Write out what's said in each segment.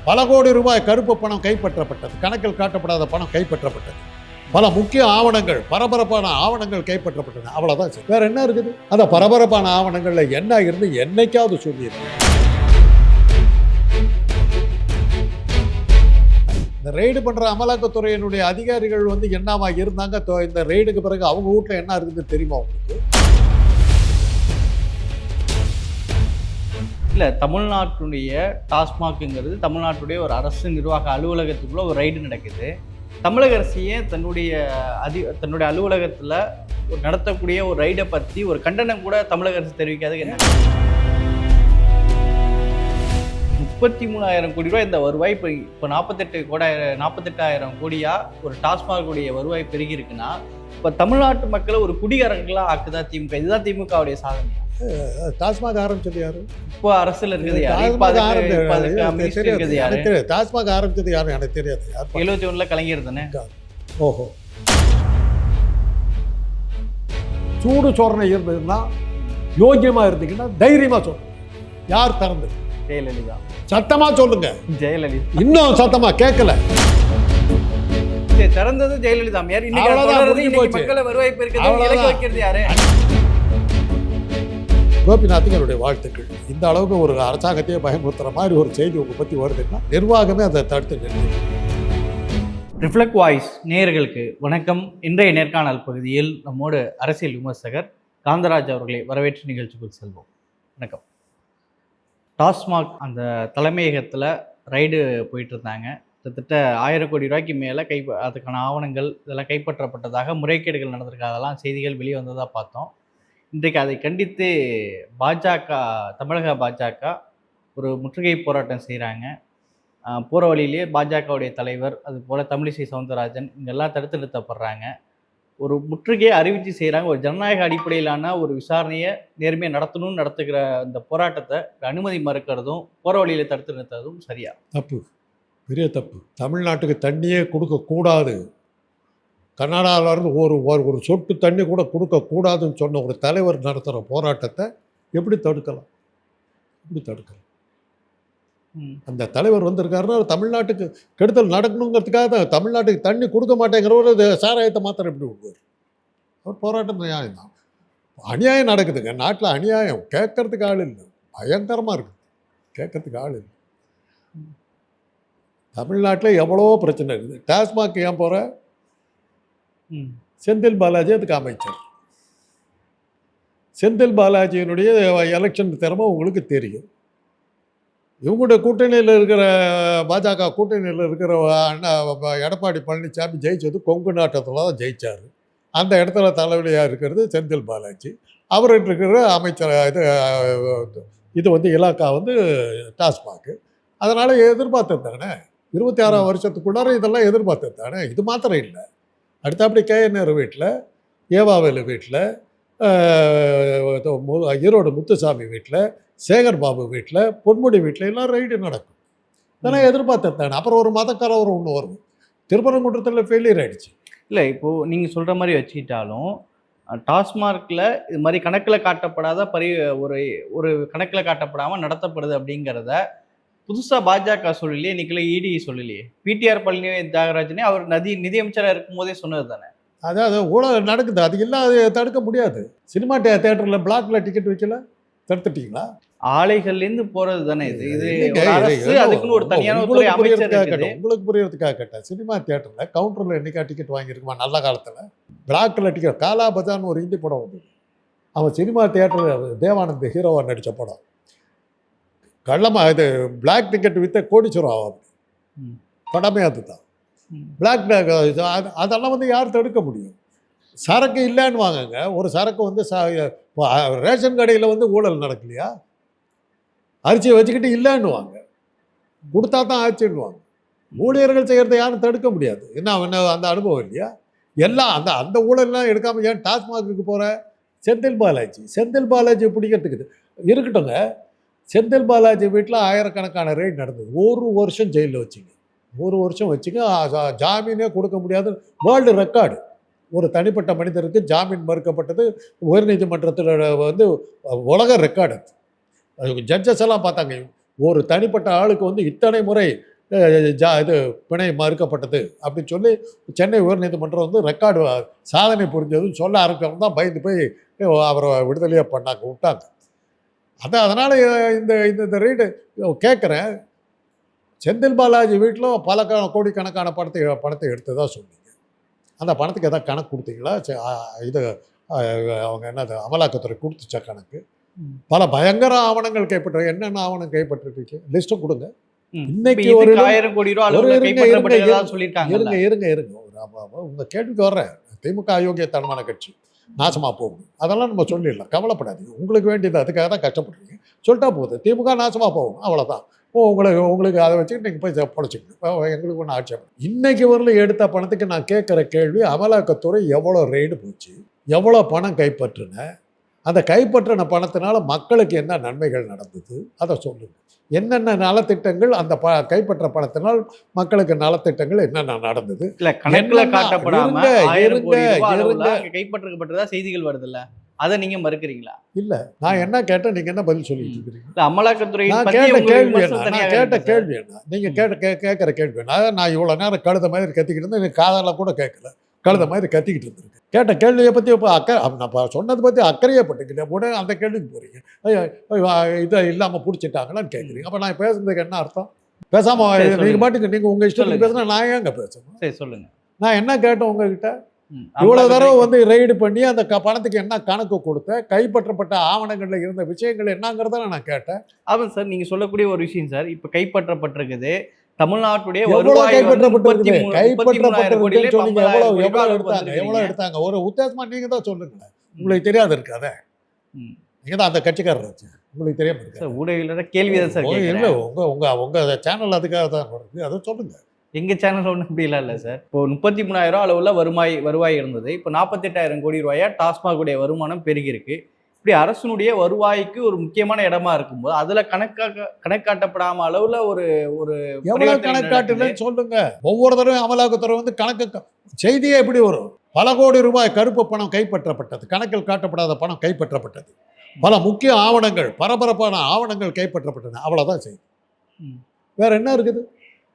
பல கோடி ரூபாய் கருப்பு பணம் கைப்பற்றப்பட்டது, கணக்கில் காட்டப்படாத பணம் கைப்பற்றப்பட்டது, பல முக்கிய ஆவணங்கள், பரபரப்பான ஆவணங்கள் கைப்பற்றப்பட்டன. அவ்வளவுதான் சார், வேற என்ன இருக்குது? அந்த பரபரப்பான ஆவணங்கள்ல என்ன இருந்து என்னைக்காவது சொல்லியிருக்கு? இந்த ரெய்டு பண்ற அமலாக்கத்துறையினுடைய அதிகாரிகள் வந்து என்னவா இருந்தாங்க? இந்த ரெய்டுக்கு பிறகு அவங்க வீட்டுல என்ன இருக்குதுன்னு தெரியுமா உங்களுக்கு? இல்லை, தமிழ்நாட்டுடைய டாஸ்மாக்ங்கிறது தமிழ்நாட்டுடைய ஒரு அரசு நிர்வாக அலுவலகத்துக்குள்ள ஒரு ரைடு நடக்குது. தமிழக அரசியே தன்னுடைய அலுவலகத்தில் நடத்தக்கூடிய ஒரு ரைடை பற்றி ஒரு கண்டனம் கூட தமிழக அரசு தெரிவிக்காது. என்ன 33,000 கோடி ரூபாய் இந்த வருவாய் இப்போ 48,000 கோடியா ஒரு டாஸ்மாகுடைய வருவாய் பெருகி இருக்குன்னா, இப்போ தமிழ்நாட்டு மக்களை ஒரு குடிகாரங்களா ஆக்குதா திமுக? இதுதான் திமுகவுடைய சாதனை. டாஸ்மாக் ஆரம்பிச்சது யாரு? இப்போ அரசுல இருக்குது யாரு? டாஸ்மாக் ஆரம்பிச்சது யாரு எனக்கு தெரியாது. 71 கலைஞர் தானே. ஓஹோ, சூடு சோரணை இருந்ததுன்னா, யோக்கியமா இருந்தீங்கன்னா தைரியமா சொல்லுங்க. யார் திறந்து? ஜெயலலிதா. சத்தமா சொல்லுங்க. ஜெயலலிதா. இன்னும் சத்தமா கேட்கல. திறந்தது ஜெயலலிதா. மக்களை வருவாய் பெருக்கிறது வைக்கிறது யாரு? கோபிநாத்துக்கு என்னுடைய வாழ்த்துக்கள். இந்த அளவுக்கு ஒரு அரசாங்கத்தையே பயமுறுத்துற மாதிரி ஒரு செய்தி உங்க பத்தி வருதுன்னா நிர்வாகமே அதை தடுத்து நிறுத்தி. ரிஃப்ளெக்ட் வாய்ஸ் நேயர்களுக்கு வணக்கம். இன்றைய நேர்காணல் பகுதியில் நம்மோடு அரசியல் விமர்சகர் காந்தராஜ் அவர்களை வரவேற்று நிகழ்ச்சிக்குள் செல்வோம். வணக்கம். டாஸ்மாக் அந்த தலைமையகத்தில் ரைடு போயிட்டு இருந்தாங்க. கிட்டத்தட்ட 1000 கோடி ரூபாய்க்கு மேலே அதுக்கான ஆவணங்கள் இதெல்லாம் கைப்பற்றப்பட்டதாக, முறைகேடுகள் நடந்திருக்காதெல்லாம் செய்திகள் வெளியே வந்ததாக பார்த்தோம். இன்றைக்கு அதை கண்டித்து தமிழக பாஜக ஒரு முற்றுகை போராட்டம் செய்கிறாங்க. போகிற வழியிலேயே பாஜகவுடைய தலைவர், அதுபோல் தமிழிசை சவுந்தரராஜன் இங்கெல்லாம் தடுத்து நிறுத்தப்படுறாங்க. ஒரு முற்றுகையை அறிவித்து செய்கிறாங்க. ஒரு ஜனநாயக அடிப்படையிலான ஒரு விசாரணையை நேர்மையாக நடத்தணும்னு நடத்துகிற இந்த போராட்டத்தை அனுமதி மறுக்கிறதும் போகிற வழியில் தடுத்து நிறுத்துறதும் சரியா? தப்பு, பெரிய தப்பு. தமிழ்நாட்டுக்கு தண்ணியே கொடுக்கக்கூடாது, கர்நாடகாவிலேருந்து ஒரு சொட்டு தண்ணி கூட கொடுக்கக்கூடாதுன்னு சொன்ன ஒரு தலைவர் நடத்துகிற போராட்டத்தை எப்படி தடுக்கலாம்? அந்த தலைவர் வந்திருக்காருன்னா தமிழ்நாட்டுக்கு கெடுதல் நடக்கணுங்கிறதுக்காக தான். தமிழ்நாட்டுக்கு தண்ணி கொடுக்க மாட்டேங்கிறவர் சாராயத்தை மாத்திரம் எப்படி விடுவார்? அவர் போராட்டம் நியாயம் தான். அநியாயம் நடக்குதுங்க நாட்டில். அநியாயம் கேட்கறதுக்கு ஆள் இல்லை, பயங்கரமாக இருக்குது, கேட்கறதுக்கு ஆள் இல்லை. தமிழ்நாட்டில் எவ்வளோ பிரச்சனை இருக்குது. டாஸ்மாக் ஏன் போகிற? செந்தில் பாலாஜி அதுக்கு அமைச்சர். செந்தில் பாலாஜியினுடைய எலெக்ஷன் திறமை உங்களுக்கு தெரியும். இவங்களுடைய கூட்டணியில் இருக்கிற பாஜக கூட்டணியில் இருக்கிற அண்ணா எடப்பாடி பழனிசாமி ஜெயிச்சது கொங்கு நாட்டத்தில் தான் ஜெயித்தார். அந்த இடத்துல தலைவலியாக இருக்கிறது செந்தில் பாலாஜி. அவர்கிட்ட இருக்கிற அமைச்சர் இது வந்து இலாக்கா வந்து டாஸ்மாக். அதனால் எதிர்பார்த்தது தானே, 26 வருஷத்துக்குள்ளார இதெல்லாம் எதிர்பார்த்தது தானே. இது மாத்திரம் இல்லை, அடுத்தபடி கேஎன்ஆர் வீட்டில், ஏவாவேலு வீட்டில், ஈரோடு முத்துசாமி வீட்டில், சேகர் பாபு வீட்டில், பொன்முடி வீட்டில் எல்லாம் ரைடு நடக்கும். இதெல்லாம் எதிர்பார்த்தது தானே. அப்புறம் ஒரு மத கலவரம் ஒன்று வரும். திருப்பரங்குன்றத்தில் ஃபெயிலியர் ஆகிடுச்சு. இல்லை, இப்போது நீங்கள் சொல்கிற மாதிரி வச்சுக்கிட்டாலும் டாஸ்மார்க்கில் இது மாதிரி கணக்கில் காட்டப்படாத ஒரு கணக்கில் காட்டப்படாமல் நடத்தப்படுது அப்படிங்கிறத புதுசாக பாஜக சொல்லலையே, இன்னைக்குள்ள இடி சொல்லலையே. பிடிஆர் பழனி தியாகராஜனே அவர் நிதியமைச்சராக இருக்கும் போதே சொன்னது தானே. அதாவது ஊழல் நடக்குது, அது இல்லாத தடுக்க முடியாது. சினிமா தேட்டரில் பிளாக்ல டிக்கெட் வைக்கல, தடுத்துட்டீங்களா? ஆலைகள்லேருந்து போகிறது தானே இது. அதுக்குன்னு ஒரு தனியான துறை அமைச்சர். உங்களுக்கு புரியறதுக்காக கேட்டேன். சினிமா தேட்டரில் கவுண்டரில் என்னைக்கா டிக்கெட் வாங்கியிருக்குமா நல்ல காலத்தில்? பிளாக்ல டிக்கெட், காலா பஜார்னு ஒரு ஹிந்தி படம் வந்து அவன் சினிமா தேட்டரில் தேவானந்த் ஹீரோவாக நடித்த படம். கள்ளமாக இது பிளாக் டிக்கெட் விற்ற கோடீஸ்வரம் ஆகும். படமே அதுதான். பிளாக் அதெல்லாம் வந்து யார் தடுக்க முடியும்? சரக்கு இல்லைன்னு வாங்குங்க. ஒரு சரக்கு வந்து ரேஷன் கடையில் வந்து ஊழல் நடக்கலையா? அரிசியை வச்சுக்கிட்டு இல்லைன்னு வாங்க, கொடுத்தா தான் ஆச்சுன்னுவாங்க. ஊழியர்கள் செய்கிறத யாரும் தடுக்க முடியாது. என்ன அந்த அனுபவம் இல்லையா? எல்லாம் அந்த ஊழல்லாம் எடுக்காமல் ஏன் டாஸ்மாகுக்கு போகிற? செந்தில் பாலாஜி பிடிக்கிறதுக்குது இருக்கட்டுங்க. செந்தில் பாலாஜி வீட்டில் ஆயிரக்கணக்கான ரெய்டு நடந்தது. 1 வருஷம் ஜெயிலில் வச்சுங்க, 1 வருஷம் வச்சுங்க. ஜாமீனே கொடுக்க முடியாது. World record. ஒரு தனிப்பட்ட மனிதருக்கு ஜாமீன் மறுக்கப்பட்டது உயர்நீதிமன்றத்தில் வந்து உலக ரெக்கார்டு. அது ஜட்ஜஸ் எல்லாம் பார்த்தாங்க. ஒரு தனிப்பட்ட ஆளுக்கு வந்து இத்தனை முறை இது பிணை மறுக்கப்பட்டது அப்படின்னு சொல்லி சென்னை உயர்நீதிமன்றம் வந்து ரெக்கார்டு சாதனை புரிஞ்சதுன்னு சொல்ல ஆரம்பிச்சவங்க தான் பயந்து போய் அவரை விடுதலையாக பண்ணாங்க, விட்டாங்க. அதனால் இந்த இந்த ரீடு கேட்குறேன். செந்தில் பாலாஜி வீட்டில் பல கோடிக்கணக்கான பணத்தை எடுத்து தான் சொன்னீங்க. அந்த பணத்துக்கு எதாவது கணக்கு கொடுத்தீங்களா? இது அவங்க என்னது அமலாக்கத்துறை கொடுத்துச்சா கணக்கு? பல பயங்கர ஆவணங்கள் கைப்பற்ற, என்னென்ன ஆவணம் கைப்பற்றிருக்கு லிஸ்ட்டும் கொடுங்க. இன்னைக்கு ஒரு 1000 கோடி ரூபாய் அளவுல கைப்பற்றப்பட்டதா சொல்லியிருக்காங்க. இருங்க உங்க கேள்விக்கு வர்றேன். திமுக அயோக்கியத்தனமான கட்சி, நாசமா போகும், அதெல்லாம் நம்ம சொல்லிடலாம், கவலைப்படாதீங்க. உங்களுக்கு வேண்டியது அதுக்காக தான் கஷ்டப்படுறீங்க, சொல்லிட்டா போகுது. திமுக நாசமா போகும், அவ்வளோதான். உங்களுக்கு அதை வச்சுக்கிட்டு நீங்கள் போய் பொழைச்சிக்கணும், எங்களுக்கு ஒன்றும் ஆட்சேபம். இன்னைக்கு வரல எடுத்த பணத்துக்கு நான் கேட்குற கேள்வி, அமலாக்கத்துறை எவ்வளோ ரெய்டு போச்சு, எவ்வளோ பணம் கைப்பற்றின, அந்த கைப்பற்றின பணத்தினால மக்களுக்கு என்ன நன்மைகள் நடந்தது அதை சொல்லுங்க. என்னென்ன நலத்திட்டங்கள் அந்த கைப்பற்ற பணத்தினால் மக்களுக்கு நலத்திட்டங்கள் என்னென்ன நடந்தது இல்ல கணக்குல காட்டப்படாம கைப்பற்றப்பட்டதா செய்திகள் வருது இல்ல, அதை நீங்க மறுக்கிறீங்களா? இல்ல, நான் என்ன கேட்டேன், நீங்க என்ன பதில் சொல்லிட்டு இருக்கீங்க? அமலாக்கத்துறை கேட்ட கேள்வி என்ன, நீங்க கேட்கிற கேள்வி என்ன? நான் இவ்வளவு நேரம் கழுத மாதிரி கத்திக்கிட்டு இருந்தேன், எனக்கு காதெல்லாம் கூட கேட்கல, கழுத மாதிரி கத்திக்கிட்டு இருந்திருக்கு. கேட்ட கேள்வியை பற்றி இப்போ நான் சொன்னதை பற்றி அக்கறையே பட்டுக்கல, உடனே அந்த கேள்விக்கு போகிறீங்க. இதை இல்லாமல் பிடிச்சிட்டாங்களான்னு கேட்குறீங்க. அப்போ நான் பேசுறதுக்கு என்ன அர்த்தம்? பேசாமல் நீங்கள் பாட்டுக்கு நீங்கள் உங்கள் இஷ்டத்துக்கு பேசுனா நான் ஏங்க பேசணும்? சரி சொல்லுங்கள். நான் என்ன கேட்டேன் உங்ககிட்ட? இவ்வளோ தடவை வந்து ரெய்டு பண்ணி அந்த பணத்துக்கு என்ன கணக்கு கொடுத்த, கைப்பற்றப்பட்ட ஆவணங்களில் இருந்த விஷயங்கள் என்னங்கிறத நான் கேட்டேன். ஆமாம் சார், நீங்கள் சொல்லக்கூடிய ஒரு விஷயம் சார், இப்போ கைப்பற்றப்பட்டிருக்குது தமிழ்நாட்டுடைய எவ்வளவு எடுத்தாங்க ஒரு உத்தேசமா நீங்க தான் சொல்லுங்க. உங்களுக்கு தெரியாது இருக்காத, நீங்க தான் அந்த கட்சிக்காரர், உங்களுக்கு தெரியாம இருக்கு. ஊடகங்களோட கேள்வி தான் சார். இல்லை, உங்க சேனல் அதுக்காக தான் வருது, அதை சொல்லுங்க. எங்க சேனல் ஒன்றும் அப்படிலாம் இல்லை சார். இப்போ 33,000 அளவுல வருவாய் இருந்தது, இப்போ 48,000 கோடி ரூபாயா டாஸ்மாக் உடைய வருமானம் பெருகிருக்கு. இப்படி அரசனுடைய வருவாய்க்கு ஒரு முக்கியமான இடமா இருக்கும்போது அதுல கணக்காட்டப்படாம அளவுல ஒரு எவ்வளவு கணக்காட்டுன்னு சொல்லுங்க. ஒவ்வொரு தடவை அமலாக்கத்துறை வந்து கணக்கு செய்தியே எப்படி வரும்? பல கோடி ரூபாய் கருப்பு பணம் கைப்பற்றப்பட்டது, கணக்கில் காட்டப்படாத பணம் கைப்பற்றப்பட்டது, பல முக்கிய ஆவணங்கள், பரபரப்பான ஆவணங்கள் கைப்பற்றப்பட்டன, அவ்வளவுதான் செய்தி. வேற என்ன இருக்குது?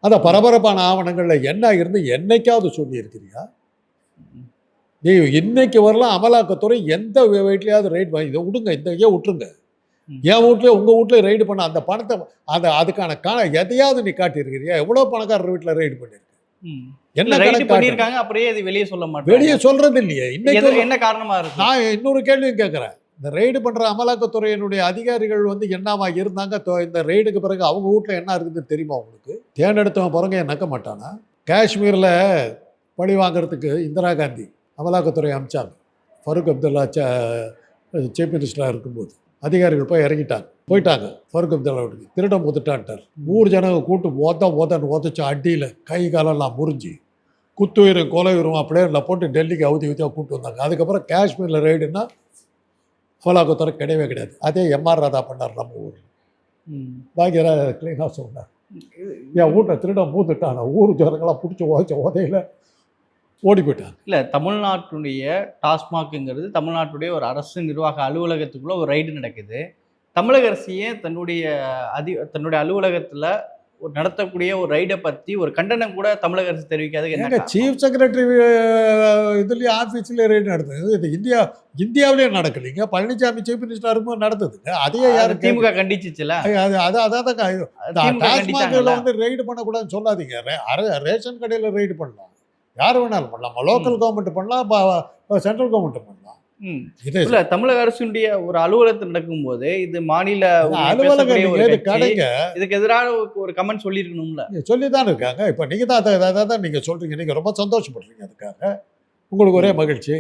அந்த பரபரப்பான ஆவணங்கள்ல என்ன இருந்து என்னைக்காவது சொல்லி இருக்கிறியா? நீ இன்னைக்கு வரலாம் அமலாக்கத்துறை எந்த வீட்லையாவது ரைடு வாங்கி, இதை விடுங்க, இந்த ஏன் விட்டுருங்க, என் வீட்லேயே உங்கள் வீட்லேயே ரைடு பண்ண அந்த பணத்தை அதுக்கான எதையாவது நீ காட்டியிருக்கிறியா? எவ்வளோ பணக்காரர் வீட்டில் ரைடு பண்ணியிருக்கு, என்ன கணக்கு பண்ணியிருக்காங்க? அப்படியே அது வெளியே சொல்ல மாட்டேன், வெளியே சொல்றது இல்லையே. இன்னைக்கு என்ன காரணமா இருக்கு? நான் இன்னொரு கேள்வியும் கேட்குறேன். இந்த ரெய்டு பண்ணுற அமலாக்கத்துறையினுடைய அதிகாரிகள் வந்து என்னவா இருந்தாங்க? இந்த ரெய்டுக்கு பிறகு அவங்க வீட்டில் என்ன இருக்குதுன்னு தெரியுமா உங்களுக்கு? தேர்ந்தெடுத்தவன் பிறகு நக்க மாட்டானா? காஷ்மீரில் பழி வாங்கிறதுக்கு இந்திரா காந்தி அமலாக்கத்துறை அமிச்சாங்க. ஃபருக் அப்துல்லா சீஃப் மினிஸ்டராக இருக்கும்போது அதிகாரிகள் போய் போயிட்டாங்க. ஃபருக் அப்துல்லா வீட்டுக்கு திருடம் ஊத்துட்டான்ட்டார். 100 ஜனங்க கூட்டு உதச்சு அடியில் கை காலெல்லாம் முறிஞ்சி குத்துயிரும் கொலையுரும் பிளேனில் போட்டு டெல்லிக்கு ஊற்றியாக கூப்பிட்டு வந்தாங்க. அதுக்கப்புறம் காஷ்மீரில் ரெய்டுன்னா அமலாக்கத்துறை கிடையவே கிடையாது. அதே எம்ஆர் ராதா பண்ணார் நம்ம ஊர். பாக்கியரா கிளீனாக சொன்னார், என் வீட்டை திருடம் மூத்துட்டான, ஊர் ஜனங்களாம் பிடிச்சி உதையில ஓடி போயிட்டாங்க. இல்லை, தமிழ்நாட்டுடைய டாஸ்மாக்குங்கிறது தமிழ்நாட்டுடைய ஒரு அரசு நிர்வாக அலுவலகத்துக்குள்ள ஒரு ரைடு நடக்குது. தமிழக அரசியே தன்னுடைய அலுவலகத்தில் நடத்தக்கூடிய ஒரு ரைடை பற்றி ஒரு கண்டனம் கூட தமிழக அரசு தெரிவிக்காது. சீஃப் செக்ரட்டரி இதுலேயே ஆஃபீஸ்லேயே ரைடு நடந்தது. இது இந்தியாவிலேயே நடக்கலைங்க. பழனிசாமி சீஃப் மினிஸ்டர் இருக்கும்போது நடந்ததுங்க. அதையே யாரும் திமுக கண்டிச்சிச்சுல. டாஸ்மாகில் வந்து ரைடு பண்ணக்கூடாதுன்னு சொல்லாதீங்க. ரேஷன் கடையில் ரைடு பண்ணலாம், யார் வேணாலும் பண்ணலாம். லேக்கல் கவர்மெண்ட் பண்ணலாம், சென்ட்ரல் கவர்மெண்ட் பண்ணலாம். இல்ல, தமிழக அரசுடைய ஒரு அலுவலகத்தில் நடக்கும் போது இது மாநில அலுவலகம் இதுக்கு எதிரான ஒரு கமெண்ட் சொல்லியிருக்கணும்ல. சொல்லிதான் இருக்காங்க. இப்ப நீங்க தான் நீங்க சொல்றீங்க, நீங்க ரொம்ப சந்தோஷப்படுறீங்க. அதுக்காக உங்களுக்கு ஒரே மகிழ்ச்சி.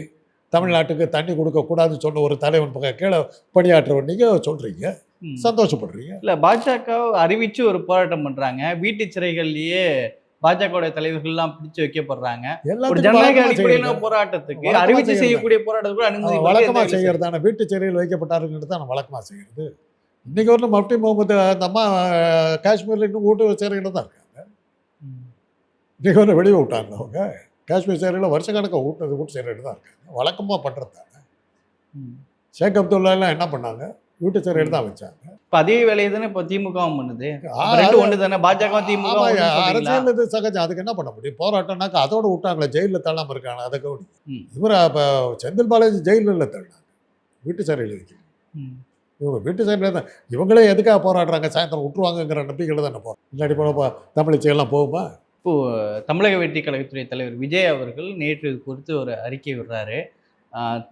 தமிழ்நாட்டுக்கு தண்ணி கொடுக்க கூடாதுன்னு சொன்ன ஒரு தலைவன் கீழே பணியாற்றவர் நீங்க சொல்றீங்க, சந்தோஷப்படுறீங்க. இல்ல, பாஜக அறிவிச்சு ஒரு போராட்டம் பண்றாங்க. வீட்டு சிறைகள்லயே பாஜக தலைவர்கள்லாம் பிடிச்சு வைக்கப்படுறாங்க. ஜனநாயக அடிப்படையிலான போராட்டத்துக்கு அறிவிச்சு செய்யக்கூடிய போராட்டத்துக்கு அனுமதி வழக்கமா செய்யறதான வீட்டு சிறையில் வைக்கப்பட்டாருங்கிறது தான் வழக்கமா செய்யறது. இன்னைக்கு வந்து மப்டி முகமது அந்த அம்மா காஷ்மீர்ல இன்னும் வீட்டு சிறையில் தான் இருக்காங்க. இன்னைக்கு வந்து வெளியே விட்டாங்க. அவங்க காஷ்மீர் சிறையில் வருஷக்கணக்காக வீட்டு சிறையில் தான் இருக்காங்க. வழக்கமாக பண்ணுறது தானே. ஷேக் அப்துல்லாலாம் என்ன பண்ணாங்க? வீட்டு சிறையில் தான் வச்சாங்க. இப்ப அதே வேலையை தானே இப்போ திமுகவும் பண்ணுது. ஆ, அப்ப ரெண்டும் ஒண்ணு தானே, பாஜக ஆமா, திமுக. அரசியல் இது சகஜம். அதுக்கு என்ன பண்ண முடியும்? போராட்டம்னாக்கா அதோட விட்டாங்களே, ஜெயிலில் தள்ளாம இருக்காங்க. அதை கவனி. ம். இவர் இப்போ செந்தில் பாலாஜி ஜெயிலில் தள்ளினாங்க, வீட்டு சிறையில் இருக்கு. இவங்க வீட்டு சிறையில் தான். இவங்களே எதுக்காக போராடுறாங்க? சாயந்தரம் விட்டுருவாங்கங்கிற நம்பிக்கையில் தானே போகிறோம். இல்லாட்டி போனப்போ தமிழிசையெல்லாம் போகுமா? இப்போ தமிழக வெற்றி கழகத்துறை தலைவர் விஜய் அவர்கள் நேற்று இது குறித்து ஒரு அறிக்கை விடுறாரு.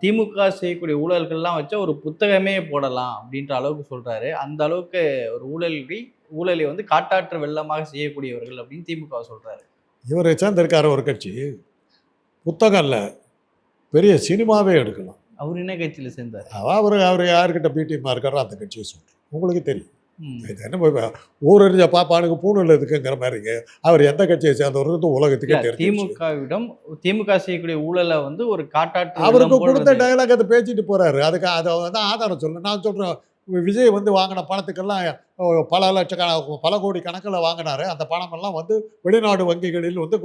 திமுக செய்யக்கூடிய ஊழல்கள்லாம் வச்சா ஒரு புத்தகமே போடலாம் அப்படின்ற அளவுக்கு சொல்றாரு. அந்த அளவுக்கு ஒரு ஊழலை வந்து காட்டாற்று வெள்ளமாக செய்யக்கூடியவர்கள் அப்படின்னு திமுக சொல்றாரு. இவர் சேர்ந்திருக்காரு ஒரு கட்சி, புத்தகம் இல்லை, பெரிய சினிமாவே எடுக்கலாம். அவர் என்ன கட்சியில் சேர்ந்தார்? அவர் யாருக்கிட்ட பிடிஎம்மா இருக்காரோ அந்த கட்சியை சொல்கிறேன். உங்களுக்கு தெரியும். ம். இது என்ன ஊரறிஞ்ச பாப்பானுக்கு பூணூல் இருக்குங்கிற மாதிரிங்க. அவர் எந்த கட்சியை சேர்ந்தவர் உலகத்துக்கே இல்ல, தெரியும். திமுக செய்யக்கூடிய ஊழலை வந்து ஒரு காட்டாற்று அவருக்கு வெள்ளம் போல் கொடுத்த இருந்தது. டயலாக் அதை பேசிட்டு போறாரு. அதுக்கு அதை வந்து ஆதாரம் சொல்லு. நான் சொல்றேன், விஜய் வந்து வாங்கின பணத்துக்கெல்லாம் பல லட்சக்கணக்கு பல கோடி கணக்கில் வாங்கினாரு. அந்த பணமெல்லாம் வந்து வெளிநாடு வங்கிகளில் வந்து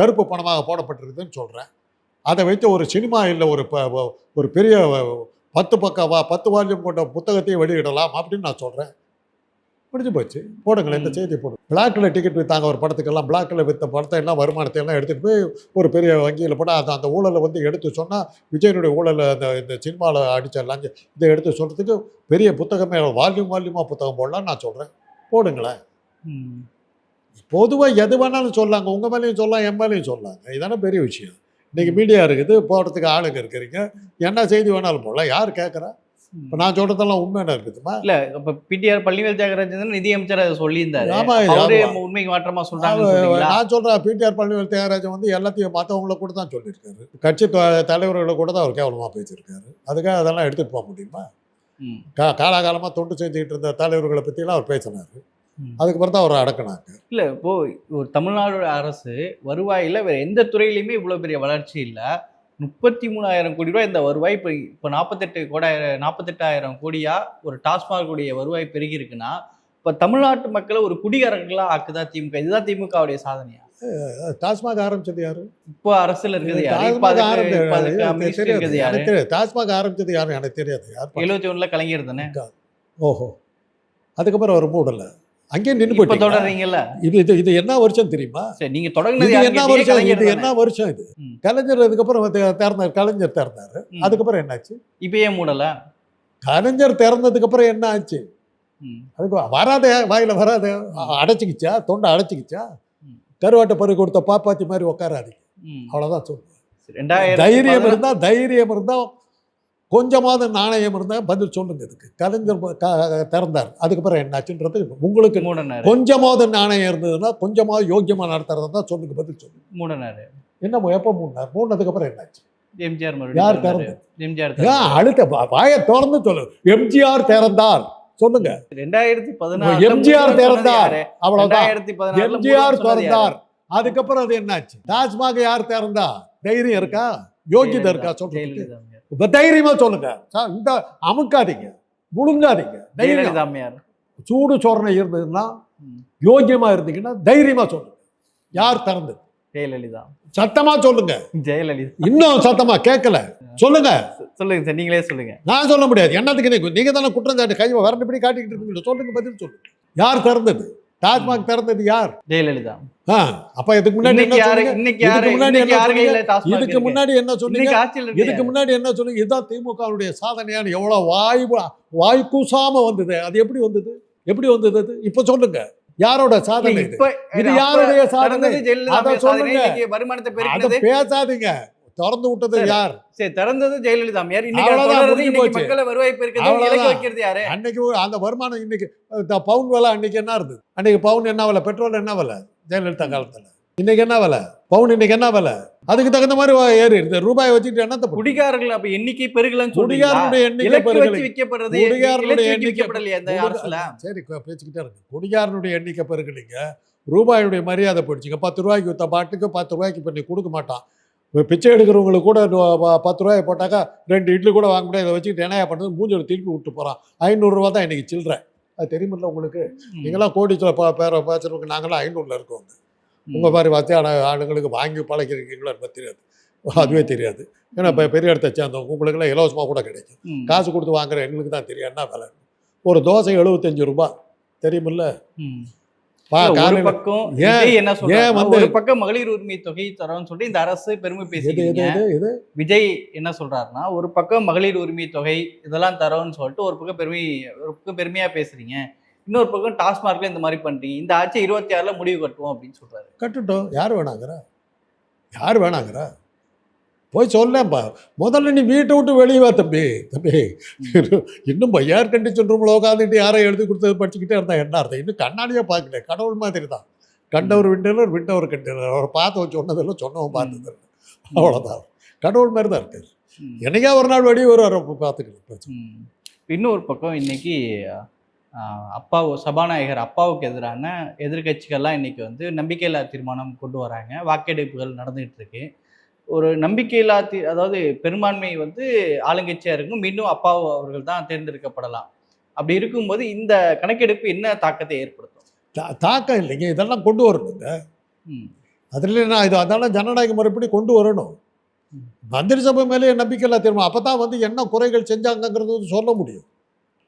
கருப்பு பணமாக போடப்பட்டிருக்குதுன்னு சொல்கிறேன். அதை வைத்து ஒரு சினிமா இல்லை, ஒரு பெரிய 10 வால்யூம் கொண்ட புத்தகத்தையும் வெளியிடலாம் அப்படின்னு நான் சொல்கிறேன். முடிஞ்சு போச்சு. போடுங்களேன், இந்த செய்தி போடுங்க. பிளாக்கில் டிக்கெட் விற்றாங்க ஒரு படத்துக்கெல்லாம். பிளாக்கில் விற்ற படத்தை எல்லாம் வருமானத்தை எல்லாம் எடுத்துகிட்டு போய் ஒரு பெரிய வங்கியில் போட்டால் அந்த ஊழலை வந்து எடுத்து சொன்னால், விஜயனுடைய ஊழலை இந்த சினிமாவில் அடிச்சிடலாம். இதை எடுத்து சொல்கிறதுக்கு பெரிய புத்தகமே வால்யூமாக புத்தகம் போடலான்னு நான் சொல்கிறேன். போடுங்களேன். ம். பொதுவாக எது வேணாலும் சொல்லாங்க. உங்கள் மேலேயும் சொல்லலாம், என் மேலேயும் சொல்லாங்க. இதானே பெரிய விஷயம். இன்றைக்கி மீடியா இருக்குது, போடுறதுக்கு ஆளுங்க இருக்கிறீங்க. என்ன செய்தி வேணாலும் போடலாம். யார் கேட்குறா? இப்போ நான் சொல்கிறதெல்லாம் உண்மையான இருக்குதுமா? இல்ல, இப்ப பிடிஆர் பழனிவேல் தியாகராஜன் நிதியமைச்சர் அதை சொல்லியிருந்தாரு. ஆமா, அவரே ஆமா. உண்மைக்கு மாற்றமா சொல்றாங்க. நான் சொல்கிறேன், பிடிஆர் பழனிவேல் தியாகராஜன் வந்து எல்லாத்தையும் மற்றவங்கள கூட தான் சொல்லியிருக்காரு. கட்சி தலைவர்களை கூட தான் அவர் கேவலமாக பேசியிருக்காரு. அதுக்காக அதெல்லாம் எடுத்துகிட்டு போக முடியுமா? காலாகாலமாக தொண்டு செஞ்சுக்கிட்டு இருந்த தலைவர்களை பற்றிலாம் அவர் பேசினார். அதுக்கப்புறம் தான் அவர் அடக்கினாங்க. இல்ல, இப்போ ஒரு தமிழ்நாடு அரசு வருவாயில வேற எந்த துறையிலுமே இவ்வளவு பெரிய வளர்ச்சி இல்ல. 33,000 கோடி ரூபாய் இந்த வருவாய் இப்போ 48,000 கோடியா ஒரு டாஸ்மாக் உடைய வருவாய் பெருகி இருக்குன்னா, இப்ப தமிழ்நாட்டு மக்களை ஒரு குடிகாரர்களா ஆக்குதா திமுக? இதுதான் திமுகவுடைய சாதனையா? டாஸ்மாக் ஆரம்பிச்சது யாரு? இப்போ அரசியல் இருக்குது யாரு? டாஸ்மாக் ஆரம்பிச்சது யாரு எனக்கு தெரியாது. 71ல கலைஞர் தானே. ஓஹோ, அதுக்கப்புறம் அவர் மூடல, அங்கேயே நின்று இப்ப போயிட்டு. தொடர்றீங்கல்ல. இது என்ன வருஷம் தெரியுமா? சரி, நீங்க தொடங்குனது இது யாருன்னு என்ன கேட்டீங்க, வருஷம்? கலைஞர் இது தானே. என்ன வருஷம்? இது ம். கலைஞர் அதுக்கப்புறம் திறந்தார். கலைஞர் அதுக்கப்புறம் என்ன ஆச்சு? இப்ப ஏன் மூடல? கலைஞர் திறந்ததுக்கு அப்புறம் என்ன ஆச்சு? ம். அதுக்கு வராத, வாயில வராத, அடைச்சிக்கிச்சா, தொண்டை அடைச்சிக்கிச்சா. ம். கருவாட்டை பறி கொடுத்த பாப்பாத்தி மாதிரி உட்காராதீங்க. ம். அவ்வளவுதான் சொல்லுவேன். 2014 தைரியம் இருந்தா கொஞ்சமாவது நாணயம் இருந்தா பதில் சொல்லுங்க. இதுக்கு கலைஞர் திறந்தார், அதுக்கப்புறம் என்னாச்சுன்றது உங்களுக்கு மூடனாரு. கொஞ்சமாவது நாணயம் இருந்ததுன்னா, கொஞ்சமாவது யோக்கியமா நடத்துறதா சொல்லுங்க, பதில் சொல்லுங்க. மூடனாரு. என்ன எப்போ மூடினார்? மூடினதுக்கு அப்புறம் என்னாச்சு? எம்ஜிஆர் யார் மறுபடியும் திறந்தது? எம்ஜிஆர் அடுத்த வாயை திறந்து சொல்லு. எம்ஜிஆர் திறந்தார் சொல்லுங்க. 2014 எம்ஜிஆர் திறந்தார், அவ்வளவுதான். 2014 எம்ஜிஆர் திறந்தார். அதுக்கப்புறம் அது என்னாச்சு? டாஸ்மாக யார் திறந்தா? தைரியம் இருக்கா? யோகியதை இருக்கா சொல்றதுக்கு? தைரியமா சொல்லுங்க. இந்த அமுக்காதீங்க, முழுங்காதீங்க. தைரியம். சூடு சோரணை இருந்ததுன்னா, யோகியமா இருந்தீங்கன்னா தைரியமா சொல்லுங்க. யார் திறந்தது? ஜெயலலிதா. சத்தமா சொல்லுங்க. ஜெயலலிதா. இன்னும் சத்தமா கேட்கல, சொல்லுங்க. சொல்லுங்க சார், நீங்களே சொல்லுங்க. நான் சொல்ல முடியாது. என்னத்துக்கு நீங்க தானே குற்றம் சாட்டு கையை வரண்டுபடி காட்டிக்கிட்டு இருக்கீங்க. சொல்லுங்க, பதில் சொல்லுங்க. யார் திறந்தது? டாஸ்மாக் திறந்தது யார்? ஜெயலலிதா. அப்ப இதுக்கு முன்னாடி என்ன சொன்னீங்க? இதுக்கு முன்னாடி என்ன சொன்னீங்க? இதுதான் திமுகவுடைய சாதனையான எவ்வளவு வாய் கூசாம வந்தது. அது எப்படி வந்தது? அது இப்ப சொல்லுங்க. யாரோட சாதனை இது? இது யாருடைய சாதனை? அதை சொல்லுங்க. அதை பேசாதீங்க. திறந்து விட்டது யார்? சரி, திறந்தது ஜெயலலிதா. அன்னைக்கு அந்த வருமானம், இன்னைக்கு பவுன் விலை அன்னைக்கு என்ன இருந்தது? அன்னைக்கு பவுன் என்ன விலை? பெட்ரோல் என்ன விலை ஜெயலலிதா காலத்துல? இன்னைக்கு என்ன விலை? பவுன் இன்னைக்கு என்ன விலை? அதுக்கு தகுந்த மாதிரி ஏறி இருக்கு. ரூபாய் வச்சுட்டு என்னத்த குடிகாரர்கள் அப்ப எண்ணிக்கை பெருகலன்னு குடிகாரனுடைய எண்ணிக்கை பெருகலை. சரி, பேச்சுக்கிட்டே இருக்கு. குடிகாரனுடைய எண்ணிக்கை பெருகலைங்க. ரூபாயுடைய மரியாதை போயிடுச்சுங்க. 10 ரூபாய்க்கு வித்த பாட்டுக்கு 10 ரூபாய்க்கு இப்போ நீ கொடுக்க மாட்டான். பிச்சை எடுக்கிறவங்களுக்கு கூட 10 ரூபாய் போட்டாக்கா 2 இட்லி கூட வாங்க முடியாது. இதை வச்சுக்கிட்டு என்னையா பண்ணுறது? மூஞ்சில் திருப்பி விட்டு போகிறான். 500 ரூபா தான் இன்னைக்கு சில்லற. அது தெரியுமில்ல உங்களுக்கு? நீங்களாம் கோடிச்சில் பேசுறவங்க, நாங்களாம் 500ல் இருக்கோங்க. உங்கள் மாதிரி வசதியான ஆளுங்களுக்கு வாங்கி பழகிருக்கீங்களோ எனக்கு தெரியாது. அதுவே தெரியாது. ஏன்னா இப்போ பெரிய இடத்த சேர்ந்தவங்க உங்களுக்கெல்லாம் இலவசமாக கூட கிடைக்கும். ம். காசு கொடுத்து வாங்குற எங்களுக்கு தான் தெரியும் என்ன விலை. ஒரு தோசை 75 ரூபாய் தெரியுமில்ல. ம். பா இல்ல, ஒரு காலையில் பக்கம் ஏன் விஜய் என்ன சொல்றாருன்னா, வந்து- ஒரு பக்கம் மகளிர் உரிமை தொகை தரோம்னு சொல்லிட்டு இந்த அரசு பெருமை எது பேசிக்கிறீங்க. எது எது எது விஜய் என்ன சொல்றாருன்னா, ஒரு பக்கம் மகளிர் உரிமை தொகை இதெல்லாம் தரோம்னு சொல்லிட்டு ஒரு பக்கம் பெருமையா பேசுறீங்க. இன்னொரு பக்கம் டாஸ்மார்க்ல இந்த மாதிரி பண்றீங்க. இந்த ஆட்சி 26ல முடிவு கட்டுவோம் அப்படின்னு சொல்றாரு. கட்டுட்டோம். யார் வேணாங்கிறா? யார் வேணாங்கிறா? போய் சொல்லேன்ப்பா. முதல்ல நீ வீட்டை விட்டு வெளியே வா தம்பி. இன்னும் ஏர் கண்டிஷன் ரூமில் உட்காந்துட்டு யாரை எழுதி கொடுத்தது படிச்சுக்கிட்டே இருந்தா என்ன அர்த்தம்? இன்னும் கண்ணாடியே பார்க்கல. கடவுள் மாதிரி தான். கண்டவர் விண்டவர் விண்டவர் கண்டவர். அவரை பார்த்து சொன்னதெல்லாம் சொன்னவன் பார்த்தது இல்லை. அவ்வளோதான். கடவுள் மாதிரி தான் இருக்காரு. ம். என்னைக்கா ஒரு நாள் வெளியே வருவார். அப்போ பார்த்துக்கலாம். ம். இன்னொரு பக்கம் இன்னைக்கு சபாநாயகர் அப்பாவுக்கு எதிரான எதிர்க்கட்சிகள்லாம் இன்னைக்கு வந்து நம்பிக்கையில்லா தீர்மானம் கொண்டு வராங்க. வாக்கெடுப்புகள் நடந்துகிட்டு இருக்கு. ஒரு நம்பிக்கையில்லா அதாவது பெரும்பான்மை வந்து ஆளுங்கட்சியா இருக்கும். மீண்டும் அப்பா அவர்கள் தான் தேர்ந்தெடுக்கப்படலாம். அப்படி இருக்கும்போது இந்த கணக்கெடுப்பு என்ன தாக்கத்தை ஏற்படுத்தும்? தாக்கம் இல்லைங்க. இதெல்லாம் கொண்டு வரணுங்க. ம். அதில் நான் இது அதெல்லாம் ஜனநாயக முறைப்படி கொண்டு வரணும். ம். மந்திரி சபை மேலே நம்பிக்கையில்லா தீர்மானம். அப்போ தான் வந்து என்ன குறைகள் செஞ்சாங்கங்கிறது வந்து சொல்ல முடியும்.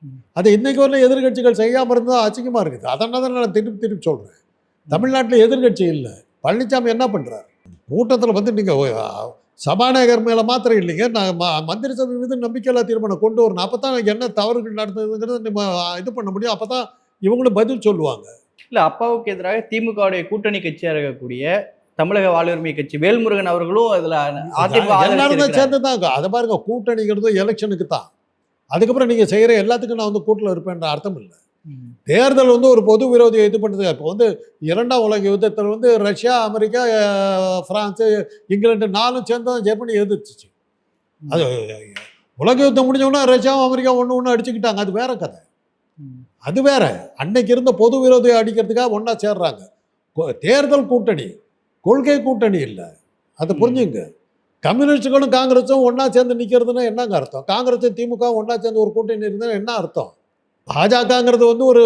ம். அது இன்றைக்கு வரல எதிர்கட்சிகள் செய்யாமல் இருந்தால் அசிங்கமாக இருக்குது. அதனால தான் நான் திருப்பி திருப்பி சொல்கிறேன். தமிழ்நாட்டில் எதிர்கட்சி இல்லை. பழனிசாமி என்ன பண்ணுறாரு? கூட்டத்தில் வந்து நீங்கள் சபாநாயகர் மேலே மாத்திரம் இல்லைங்க, நான் மந்திரி சபை மீது நம்பிக்கையில்லா தீர்மானம் கொண்டு வரணும். அப்போ தான் என்ன தவறுகள் நடந்ததுங்கிறத நம்ம இது பண்ண முடியும். அப்போ தான் இவங்களும் பதில் சொல்லுவாங்க. இல்ல, அப்பாவுக்கு எதிராக திமுகவுடைய கூட்டணி கட்சியா இருக்கக்கூடிய தமிழக வாழ்வுரிமை கட்சி வேல்முருகன் அவர்களும் இதுல அதிமுக எல்லாரும் தான் ஆதரிச்சிருக்கிறார். சேர்ந்து தான் அதை பாருங்க. கூட்டணிங்கிறது எலெக்ஷனுக்கு தான். அதுக்கப்புறம் நீங்கள் செய்கிற எல்லாத்துக்கும் நான் வந்து கூட்டில் இருப்பேன்ற அர்த்தம் இல்லை. ம். தேர்தல் வந்து ஒரு பொது விரோதியை இது பண்ணுறது. இப்போ வந்து 2ஆம் உலக யுத்தத்தில் வந்து ரஷ்யா, அமெரிக்கா, ஃப்ரான்ஸு, இங்கிலாந்து 4 சேர்ந்து தான் ஜெர்மனி எதிர்த்துச்சு. அது உலக யுத்தம் முடிஞ்சோன்னா ரஷ்யாவும் அமெரிக்கா ஒன்று அடிச்சுக்கிட்டாங்க. அது வேற கதை. ம். அது வேற. அன்னைக்கு இருந்த பொது விரோதியை அடிக்கிறதுக்காக ஒன்றா சேர்றாங்க. தேர்தல் கூட்டணி, கொள்கை கூட்டணி இல்லை. அதை புரிஞ்சுங்க. கம்யூனிஸ்டுகளும் காங்கிரஸும் ஒன்றா சேர்ந்து நிற்கிறதுனா என்னங்க அர்த்தம்? காங்கிரஸும் திமுக ஒன்றா சேர்ந்து ஒரு கூட்டணி இருந்தால் என்ன அர்த்தம்? பாஜகங்கிறது வந்து ஒரு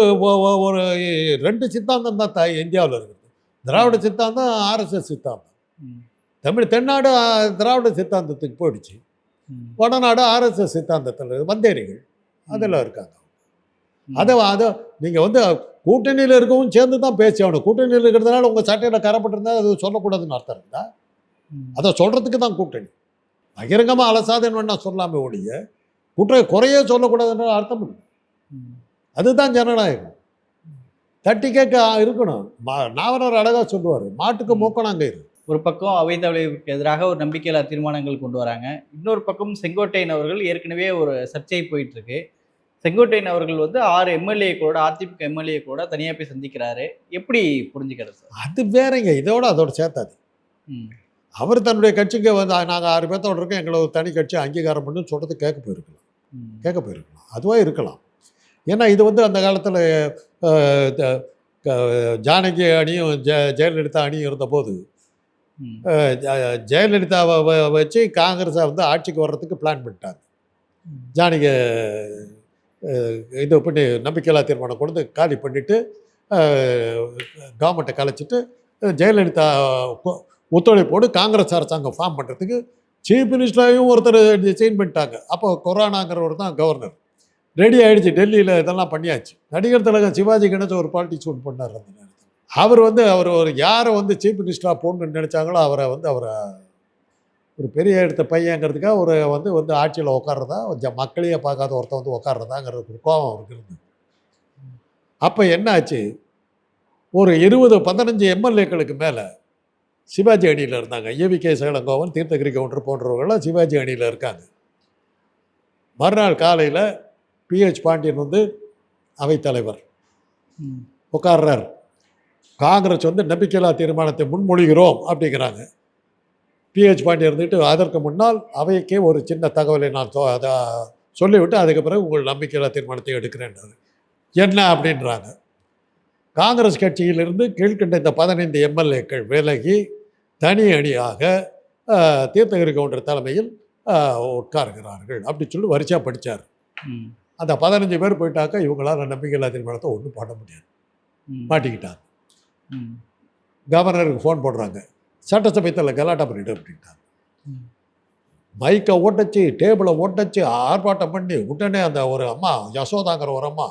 2 சித்தாந்தம் தான் இந்தியாவில் இருக்குது. திராவிட சித்தாந்தம், ஆர்எஸ்எஸ் சித்தாந்தம். ம். தென்னாடு திராவிட சித்தாந்தத்துக்கு போயிடுச்சு. ம். வடநாடு ஆர்எஸ்எஸ் சித்தாந்தத்தில் வந்தேரிகள் அதில் இருக்காங்க. ம். அதை நீங்கள் வந்து கூட்டணியில் இருக்கவும் சேர்ந்து தான் பேசி ஆகணும். கூட்டணியில் இருக்கிறதுனால உங்கள் சட்டையில் கரப்பட்டிருந்தால் அது சொல்லக்கூடாதுன்னு அர்த்தம் இருந்தா ம். அதை சொல்கிறதுக்கு தான் கூட்டணி. பகிரங்கமாக அலசாதன்னு வேணா சொல்லாமே ஒழிய குறையே சொல்லக்கூடாதுன்ற அர்த்தம் இல்லை. ம். அதுதான் ஜனநாயகம். தட்டி கேட்க இருக்கணும். நாவலர் அழகாக சொல்லுவார், மாட்டுக்கு மூக்கணாங்கயிறு. ஒரு பக்கம் அவைத்தலைவருக்கு எதிராக ஒரு நம்பிக்கையில்லா தீர்மானங்கள் கொண்டு வராங்க. இன்னொரு பக்கம் செங்கோட்டையன் அவர்கள் ஏற்கனவே ஒரு சர்ச்சை போயிட்டு இருக்கு. செங்கோட்டையன் அவர்கள் வந்து 6 எம்எல்ஏ கூட, அதிமுக எம்எல்ஏ கூட தனியா போய் சந்திக்கிறாரு. எப்படி புரிஞ்சுக்கிறது சார்? அது வேறங்க. அதோட சேர்த்தாது. ம். அவர் தன்னுடைய கட்சிக்கு வந்து நாங்கள் 6 பேர்த்தோட இருக்கோம், எங்களை ஒரு தனி கட்சி அங்கீகாரம் பண்ணு சொல்கிறது கேட்க போயிருக்கலாம். அதுவாக இருக்கலாம். ஏன்னா இது வந்து அந்த காலத்தில் ஜானகி அணியும் ஜெயலலிதா அணியும் இருந்தபோது ம். ஜெயலலிதாவை வச்சு காங்கிரஸை வந்து ஆட்சிக்கு வர்றதுக்கு பிளான் பண்ணிட்டாங்க. ம். ஜானகி இது பண்ணி நம்பிக்கையில்லா தீர்மானம் கொண்டு காலி பண்ணிவிட்டு கவர்மெண்ட்டை கலைச்சிட்டு ஜெயலலிதா ஒத்துழைப்போடு காங்கிரஸ் அரசாங்கம் ஃபார்ம் பண்ணுறதுக்கு சீஃப் மினிஸ்டரையும் ஒருத்தர் டிசைன் பண்ணிட்டாங்க. அப்போ கொரோனாங்கிறவர் தான் கவர்னர். ரெடி ஆகிடுச்சு. டெல்லியில் இதெல்லாம் பண்ணியாச்சு. நடிகர் திலகம் சிவாஜி கணேசன் ஒரு பாலிடிக்ஸ் ஒன்று பண்ணார் அந்த நேரத்தில். அவர் ஒரு யாரை வந்து சீஃப் மினிஸ்டராக போடணுன்னு நினச்சாங்களோ அவரை ஒரு பெரிய எடுத்த பையங்கிறதுக்காக வந்து ஆட்சியில் உட்கார்றதா, மக்களையே பார்க்காத ஒருத்தன் வந்து உட்கார்றதாங்கிறது ஒரு கோபம் அவருக்கு இருந்தது. அப்போ என்ன ஆச்சு, ஒரு 20-15 எம்எல்ஏக்களுக்கு மேலே சிவாஜி அணியில் இருந்தாங்க. ஏவிகே சேலங்கோவன், தீர்த்தகிரி கவுண்டர் போன்றவர்கள்லாம் சிவாஜி அணியில் இருக்காங்க. மறுநாள் காலையில் பிஹெச் பாண்டியன் வந்து அவைத்தலைவர் உட்கார்றார். காங்கிரஸ் வந்து நம்பிக்கையில்லா தீர்மானத்தை முன்மொழிகிறோம் அப்படிங்கிறாங்க. பிஹெச் பாண்டியன் இருந்துட்டு அதற்கு முன்னால் அவைக்கே ஒரு சின்ன தகவலை நான் அதை சொல்லிவிட்டு அதுக்கு பிறகு உங்கள் நம்பிக்கையில்லா தீர்மானத்தை எடுக்கிறேன்றாரு. என்ன அப்படின்றாங்க. காங்கிரஸ் கட்சியிலிருந்து கீழ்கண்ட இந்த 15 எம்எல்ஏக்கள் விலகி தனி அணியாக தீர்த்தகிரி கவுண்டர் தலைமையில் உட்காருகிறார்கள் அப்படி சொல்லி வரிசையாக படித்தார். அந்த 15 பேர் போயிட்டாக்கா இவங்களால் நம்பிக்கையில்லா தீர்மானத்தை ஒன்றும் பண்ண முடியாது. மாட்டிக்கிட்டாங்க. கவர்னருக்கு ஃபோன் போடுறாங்க, சட்டசபைத்தில் கலாட்டா பண்ணிட்டு அப்படின்ட்டாங்க. மைக்கை ஓட்டச்சு, டேபிளை ஓட்டச்சு, ஆர்ப்பாட்டம் பண்ணி உடனே அந்த ஒரு அம்மா யசோதாங்கிற ஒரு அம்மா,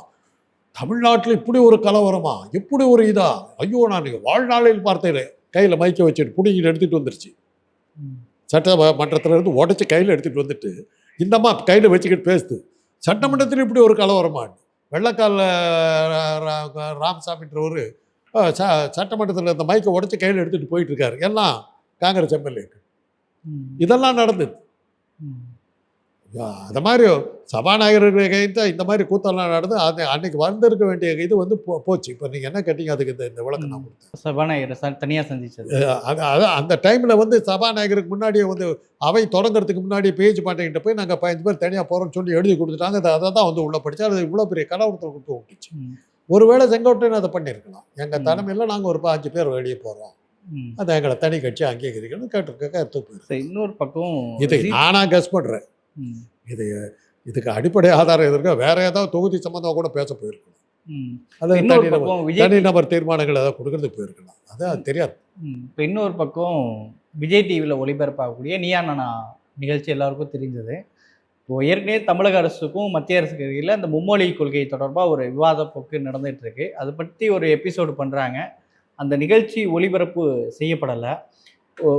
தமிழ்நாட்டில் இப்படி ஒரு கலவரமா, இப்படி ஒரு இதா, ஐயோ நான் வாழ்நாளில் பார்த்தேன், கையில் மைக்கை வச்சுட்டு பிடிங்கிட்டு எடுத்துகிட்டு வந்துருச்சு. சட்டமன்றத்தில் இருந்து உடச்சி கையில் எடுத்துகிட்டு வந்துட்டு இந்த அம்மா கையில் வச்சுக்கிட்டு பேசுது, சட்டமன்றத்தில் இப்படி ஒரு கலவரமா. வெள்ளக்கால ராமசாமின்றவர் சட்டமன்றத்தில் இந்த மைக்கை உடச்சி கையில் எடுத்துகிட்டு போயிட்டு இருக்காரு, எல்லாம் காங்கிரஸ் எம்எல்ஏக்கு. இதெல்லாம் நடந்தது. அது மாதிரி சபாநாயகர்கள் கைது இந்த மாதிரி கூத்தெல்லாம் நடந்து அது அன்னைக்கு வந்திருக்க வேண்டிய இது வந்து போச்சு. இப்போ நீங்கள் என்ன கேட்டீங்க, அதுக்கு இந்த விளக்கம் நான் கொடுத்தேன். சபாநாயகர் தனியாக சந்திச்சது அது அந்த டைமில் வந்து சபாநாயகருக்கு முன்னாடியே வந்து அவை தொடங்குறதுக்கு முன்னாடி பேச்சு பாட்டிக்கிட்ட போய் நாங்கள் 15 பேர் தனியாக போகிறோம்னு சொல்லி எழுதி கொடுத்துட்டாங்க. அதை தான் வந்து உள்ளே படித்தா அது இவ்வளோ பெரிய கலவரத்தை கொடுத்து விட்டுச்சு. ஒருவேளை செங்கோட்டையன் அதை பண்ணியிருக்கலாம். எங்கள் தலைமையில் நாங்கள் ஒரு 5 பேர் வெளியே போகிறோம், அது எங்களை தனி கட்சி அங்கீகரிக்கணும் கேட்டிருக்க போயிருக்கு. இன்னொரு பக்கம் இதை நானாக கெஸ் பண்ணுறேன். இதுக்கு அடிப்படை ஆதாரம் எதிர்க்க வேற ஏதாவது தொகுதி சம்பந்தமாக கூட பேச போயிருக்கலாம், அது தனிநபர் தீர்மானங்கள் ஏதாவது கொடுக்கறதுக்கு போயிருக்கலாம், அது தெரியாது. இப்போ இன்னொரு பக்கம் விஜய் டிவியில் ஒளிபரப்பாகக்கூடிய நீயா நானா நிகழ்ச்சி எல்லாருக்கும் தெரிஞ்சது. இப்போ ஏற்கனவே தமிழக அரசுக்கும் மத்திய அரசுக்கு இடையில் அந்த மும்மொழி கொள்கை தொடர்பாக ஒரு விவாத போக்கு நடந்துகிட்டு இருக்கு. அதை பற்றி ஒரு எபிசோடு பண்ணுறாங்க. அந்த நிகழ்ச்சி ஒளிபரப்பு செய்யப்படலை.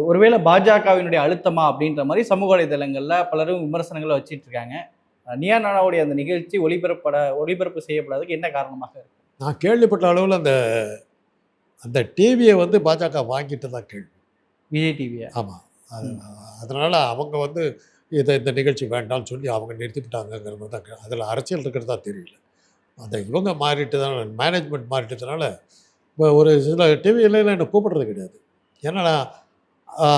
ஒருவேளை பாஜகவினுடைய அழுத்தமா அப்படின்ற மாதிரி சமூக வலைதளங்களில் பலரும் விமர்சனங்களை வச்சிட்டு இருக்காங்க. நீயா நானாவுடைய அந்த நிகழ்ச்சி ஒளிபரப்பு செய்யப்படாததுக்கு என்ன காரணமாக இருக்கு? நான் கேள்விப்பட்ட அளவில் அந்த டிவியை வந்து பாஜக வாங்கிட்டு தான் கேள்வி, விஜய் டிவியை. ஆமாம், அதனால் அவங்க வந்து இந்த நிகழ்ச்சி வேண்டாம்னு சொல்லி அவங்க நிறுத்திவிட்டாங்கிற மாதிரி தான். அதில் அரசியல் இருக்கிறதா தெரியல. இவங்க மாறிட்டு தான், மேனேஜ்மெண்ட் மாறிட்டதுனால இப்போ ஒரு சில டிவியில் என்னை கூப்பிடுறது கிடையாது. ஏன்னா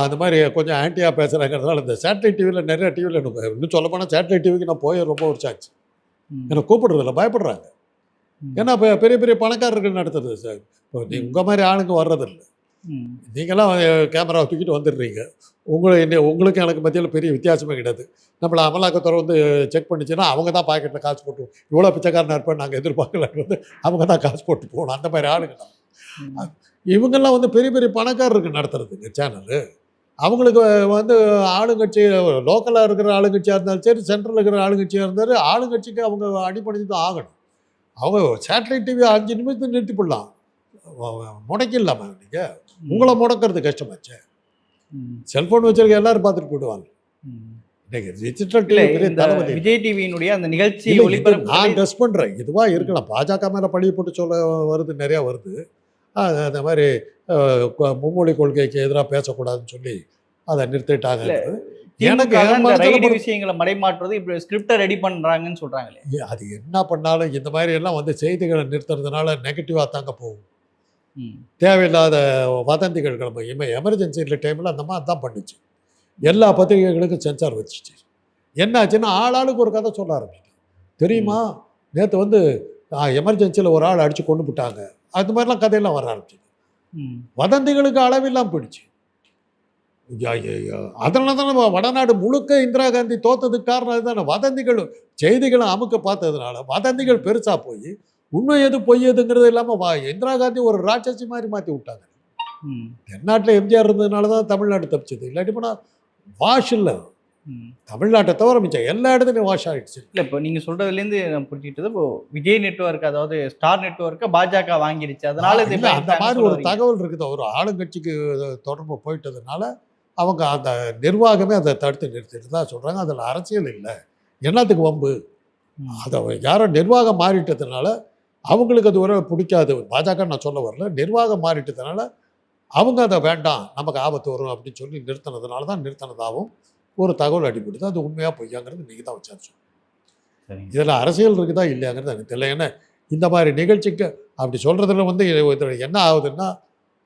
அந்த மாதிரி கொஞ்சம் ஆன்டியாக பேசுகிறாங்கிறதுனால இந்த சேட்டலைட் டிவியில் நிறைய டிவியில் எனக்கு இன்னும் சொல்லப்போனால் சேட்டலைட் டிவிக்கு நான் போய் ரொம்ப வருஷம் ஆச்சு. என்னை கூப்பிடுறதில்ல, பயப்படுறாங்க. ஏன்னா இப்போ பெரிய பெரிய பணக்காரர்கள் நடத்துறது சார். இப்போ உங்கள் மாதிரி ஆளுங்க வர்றதில்லை. நீங்களாம் கேமராவை தூக்கிட்டு வந்துடுறீங்க. உங்களுக்கு எனக்கு மத்தியில் பெரிய வித்தியாசமே கிடையாது. நம்மளை அமலாக்கத்துறை வந்து செக் பண்ணிச்சுன்னா அவங்க தான் பாக்கெட்டில் காசு போட்டு இவ்வளோ பிச்சைக்காரனாக இருப்பேன் நாங்கள் எதிர்பார்க்கலான்னு வந்து அவங்க தான் காசு போட்டு போகணும். அந்த மாதிரி ஆளுங்க தான் இவங்கெல்லாம் வந்து பெரிய பெரிய பணக்காரருக்கு நடத்துறதுங்க சேனலு. அவங்களுக்கு வந்து ஆளுங்கட்சி லோக்கலாக இருக்கிற ஆளுங்கட்சியாக இருந்தாலும் சரி, சென்ட்ரலில் இருக்கிற ஆளுங்கட்சியாக இருந்தாலும் ஆளுங்கட்சிக்கு அவங்க அடிப்படைஞ்சு தான் ஆகணும். அவங்க சேட்டலைட் டிவி 5 நிமிஷத்துக்கு நிறுத்தி போடலாம், முடக்கிடலாமா? நீங்கள் உங்களை முடக்கிறது கஷ்டமாச்சு. செல்ஃபோன் வச்சிருக்க எல்லாரும் பார்த்துட்டு போயிடுவாங்க. இன்னைக்கு டிஜிட்டல் டிவி விஜய் டிவியினுடைய அந்த நிகழ்ச்சி ஒளிபரப்பு நான் கெஸ் பண்ணுறேன் இதுவாக இருக்கலாம். பாஜக மேலே பழிய போட்டு சொல்ல வருது, நிறையா வருது. அந்த மாதிரி மும்மொழி கொள்கைக்கு எதிராக பேசக்கூடாதுன்னு சொல்லி அதை நிறுத்திட்டாங்க. எனக்கு விஷயங்களை மடைமாற்றுறது இப்படி ஸ்கிரிப்டை ரெடி பண்ணுறாங்கன்னு சொல்கிறாங்களே. அது என்ன பண்ணாலும் இந்த மாதிரி எல்லாம் வந்து செய்திகளை நிறுத்துறதுனால நெகட்டிவாக தாங்க போகும். தேவையில்லாத வதந்திகள் கிளம்ப எமர்ஜென்சி டைமில் அந்த மாதிரி தான் பண்ணிச்சு. எல்லா பத்திரிகைகளுக்கும் சென்சார் வச்சுச்சு. என்னாச்சுன்னா ஆளாளுக்கு ஒரு கதை சொல்ல ஆரம்பிச்சு. தெரியுமா, நேற்று வந்து எமர்ஜென்சியில் ஒரு ஆள் அடித்து கொண்டு விட்டாங்க, அது மாதிரிலாம் கதையெல்லாம் வர ஆரம்பிச்சிது. வதந்திகளுக்கு அளவில்லாம் போயிடுச்சு. அதனால தான் நம்ம வடநாடு முழுக்க இந்திரா காந்தி தோத்ததுக்கு காரணம் அதுதானே. வதந்திகள் செய்திகளை அமுக்க பார்த்ததுனால வதந்திகள் பெருசாக போய் உண்மை எது பொய் எதுங்கிறது இல்லாமல் இந்திரா காந்தி ஒரு ராட்சசி மாதிரி மாற்றி விட்டாங்க. தென்னாட்டில் எம்ஜிஆர் இருந்ததுனால தான் தமிழ்நாடு தப்பிச்சது. இல்லாட்டி போனால் வாஷ் இல்லை, தமிழ்நாட்டை தவிர மிச்சம் எல்லா இடத்துலையும் வாஷ் ஆகிடுச்சு. இல்லை, இப்போ நீங்கள் சொல்கிறதுலேருந்து நான் புரிஞ்சுக்கிட்டது, இப்போ விஜய் நெட்வொர்க் அதாவது ஸ்டார் நெட்வொர்க்கை பாஜக வாங்கிடுச்சு, அதனால அந்த மாதிரி ஒரு தகவல் இருக்குது. ஒரு ஆளுங்கட்சிக்கு தொடர்பு போயிட்டதுனால அவங்க அந்த நிர்வாகமே அதை தடுத்து நிறுத்திட்டு தான் சொல்கிறாங்க. அதில் அரசியல் இல்லை, என்னத்துக்கு வம்பு. அதை யாரோ நிர்வாகம் மாறிட்டதுனால அவங்களுக்கு அது ஒரு பிடிக்காது. பாஜக நான் சொல்ல வரல, நிர்வாகம் மாறிட்டதுனால அவங்க அதை வேண்டாம், நமக்கு ஆபத்து வரும் அப்படின்னு சொல்லி நிறுத்தினதுனால தான் நிறுத்தினதாகவும் ஒரு தகவல் அடிப்படுது. அது உண்மையாக பொய்யாங்கிறது நீங்கள் தான் விசாரிச்சோம். இதில் அரசியல் இருக்குதா இல்லையாங்கிறது எனக்கு தெரியல. ஏன்னா இந்த மாதிரி நிகழ்ச்சிக்கு அப்படி சொல்கிறதுல வந்து என்ன ஆகுதுன்னா,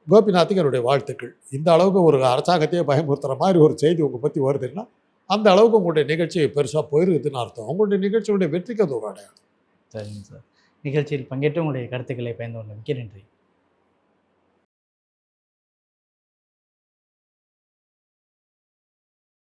கோபிநாத்துக்கு என்னுடைய வாழ்த்துக்கள். இந்த அளவுக்கு ஒரு அரசாங்கத்தையே பயமுறுத்துகிற மாதிரி ஒரு செய்தி உங்கள் பற்றி வருதுன்னா அந்த அளவுக்கு உங்களுடைய நிகழ்ச்சி பெருசாக போயிருக்குதுன்னு அர்த்தம். உங்களுடைய நிகழ்ச்சியுடைய வெற்றிக்கு அது ஒரு அடையாளம். சரிங்க சார். நிகழ்ச்சியில் பங்கேற்று உங்களுடைய கருத்துக்களை பயந்து கொண்டு மிக்க நன்றி.